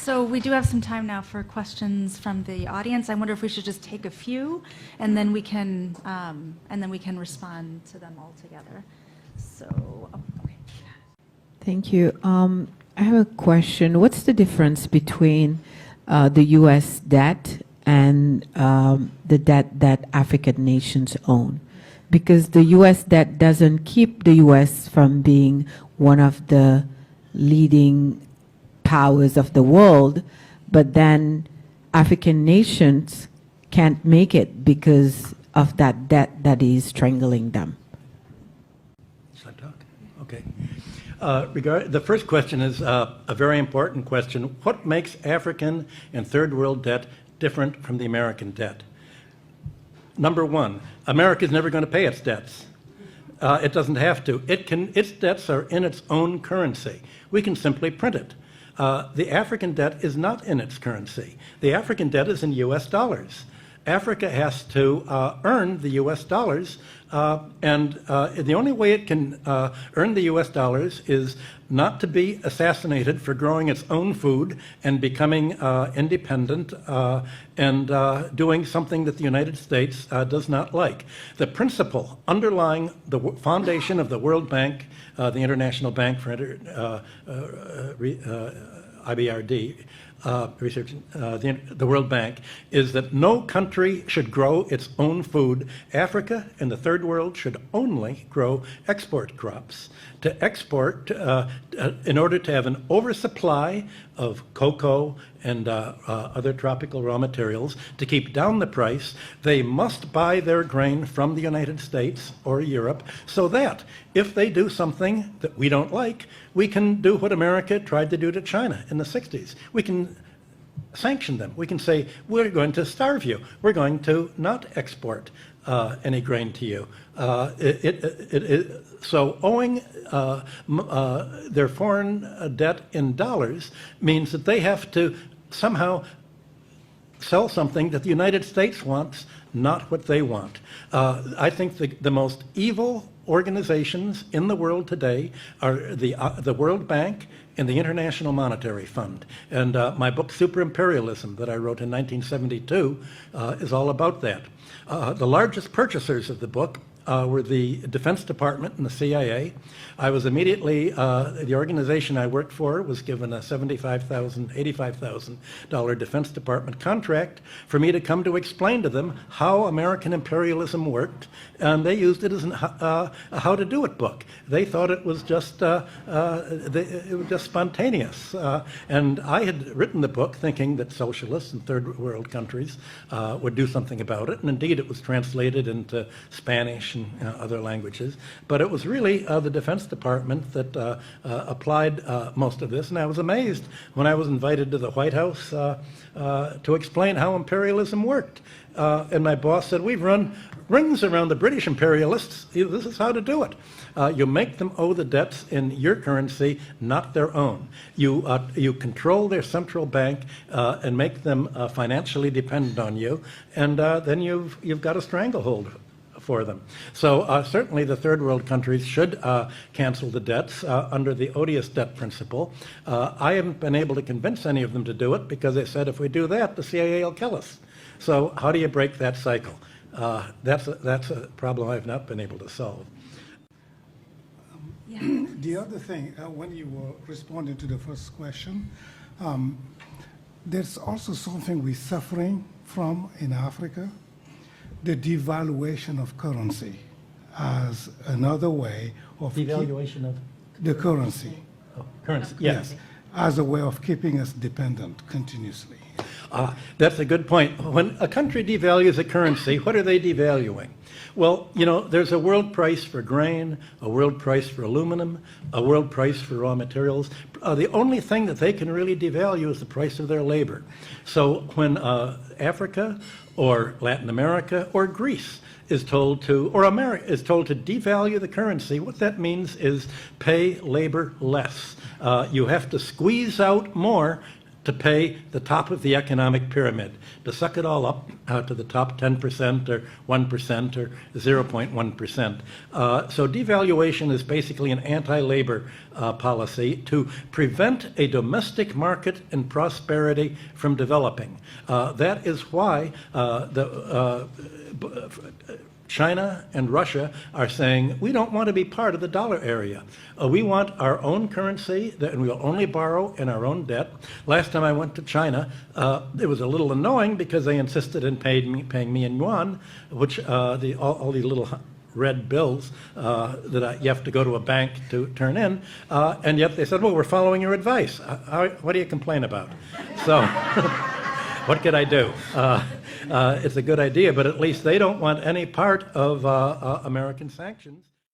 So we do have some time now for questions from the audience. I wonder if we should just take a few, and then we can respond to them all together. So, okay. Thank you. I have a question. What's the difference between the U.S. debt and the debt that African nations own? Because the U.S. debt doesn't keep the U.S. from being one of the leading powers of the world, but then African nations can't make it because of that debt that is strangling them. Should I talk? Okay. The first question is a very important question. What makes African and third world debt different from the American debt? Number one, America is never going to pay its debts. It doesn't have to. Its debts are in its own currency. We can simply print it. The African debt is not in its currency. The African debt is in US dollars. Africa has to earn the US dollars, and the only way it can earn the US dollars is not to be assassinated for growing its own food and becoming independent and doing something that the United States does not like. The principle underlying the foundation of the World Bank, the International Bank for IBRD, research, the World Bank, is that no country should grow its own food. Africa and the third world should only grow export crops. To export, in order to have an oversupply of cocoa and other tropical raw materials, to keep down the price, they must buy their grain from the United States or Europe, so that if they do something that we don't like, we can do what America tried to do to China in the 60s. We can sanction them. We can say, we're going to starve you. We're going to not export any grain to you. So owing their foreign debt in dollars means that they have to somehow sell something that the United States wants, not what they want. I think the most evil organizations in the world today are the World Bank and the International Monetary Fund. And my book, Super Imperialism, that I wrote in 1972, is all about that. The largest purchasers of the book were the Defense Department and the CIA. I was immediately, the organization I worked for was given a $75,000, $85,000 Defense Department contract for me to come to explain to them how American imperialism worked, and they used it as a how to do it book. They thought it was just spontaneous. And I had written the book thinking that socialists in third world countries would do something about it, and indeed it was translated into Spanish and other languages. But it was really the Defense Department that applied most of this, and I was amazed when I was invited to the White House to explain how imperialism worked. And my boss said, we've run rings around the British imperialists. This is how to do it. You make them owe the debts in your currency, not their own. You control their central bank and make them financially dependent on you, and then you've got a stranglehold for them. So certainly the third world countries should cancel the debts under the odious debt principle. I haven't been able to convince any of them to do it because they said if we do that, the CIA will kill us. So how do you break that cycle? That's a problem I've not been able to solve. The other thing, when you were responding to the first question, there's also something we're suffering from in Africa, the devaluation of currency as another way of... Devaluation of? The currency. Oh, currency, yes. As a way of keeping us dependent continuously. That's a good point. When a country devalues a currency, what are they devaluing? Well, you know, there's a world price for grain, a world price for aluminum, a world price for raw materials. The only thing that they can really devalue is the price of their labor. So when Africa or Latin America or Greece is told to, or America is told to devalue the currency, what that means is pay labor less. You have to squeeze out more to pay the top of the economic pyramid, to suck it all up to the top 10% or 1% or 0.1%. So devaluation is basically an anti-labor policy to prevent a domestic market and prosperity from developing. That is why China and Russia are saying, we don't want to be part of the dollar area. We want our own currency, and we'll only borrow in our own debt. Last time I went to China, it was a little annoying because they insisted in paying me in yuan, which all these little red bills that you have to go to a bank to turn in, and yet they said, well, we're following your advice. What do you complain about? So what could I do? It's a good idea, but at least they don't want any part of American sanctions.